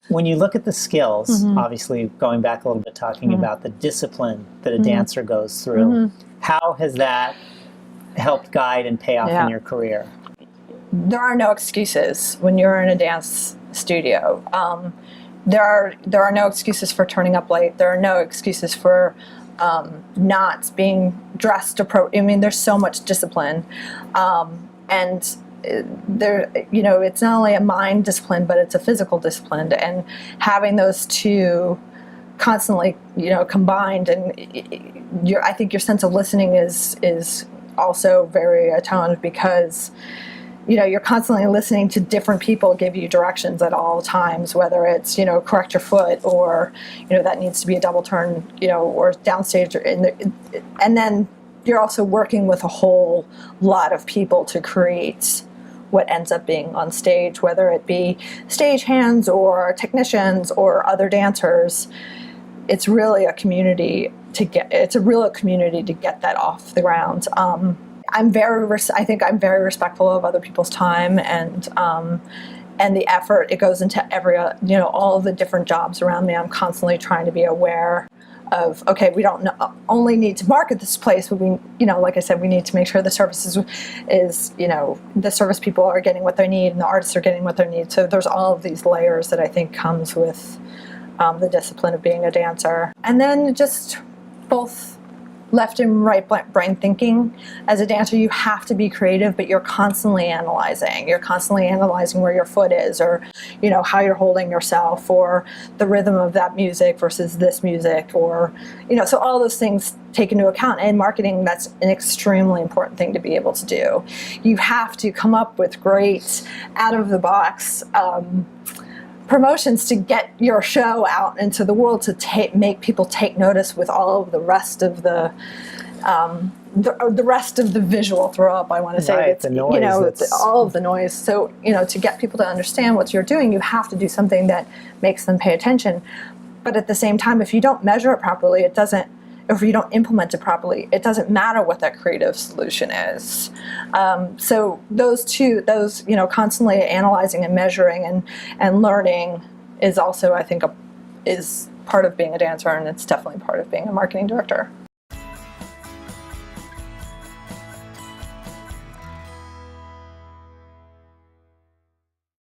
When you look at the skills, obviously going back a little bit, talking about the discipline that a dancer goes through, how has that helped guide and pay off in your career? There are no excuses when you're in a dance studio. There are no excuses for turning up late. There are no excuses for not being dressed appropriately. I mean, there's so much discipline, and there, it's not only a mind discipline, but it's a physical discipline, and having those two constantly, combined, and I think your sense of listening is also very attuned, because you're constantly listening to different people give you directions at all times, whether it's, correct your foot, or, that needs to be a double turn, or downstage, and then you're also working with a whole lot of people to create what ends up being on stage, whether it be stagehands or technicians or other dancers. It's really a community to get that off the ground. I think I'm very respectful of other people's time and the effort it goes into all of the different jobs around me. I'm constantly trying to be aware of, okay, we don't only need to market this place, but we, like I said, we need to make sure the services the service people are getting what they need and the artists are getting what they need. So there's all of these layers that I think comes with the discipline of being a dancer. And then just both left and right brain thinking. As a dancer, you have to be creative, but you're constantly analyzing. You're constantly analyzing where your foot is, or how you're holding yourself, or the rhythm of that music versus this music, or so all those things take into account. And in marketing, that's an extremely important thing to be able to do. You have to come up with great, out of the box promotions to get your show out into the world, to make people take notice with all of the rest of the rest of the visual throw up. I want to say, right, the noise, all of the noise. So to get people to understand what you're doing, you have to do something that makes them pay attention. But at the same time, if you don't measure it properly, if you don't implement it properly, it doesn't matter what that creative solution is. So those constantly analyzing and measuring and learning is also, I think, is part of being a dancer, and it's definitely part of being a marketing director.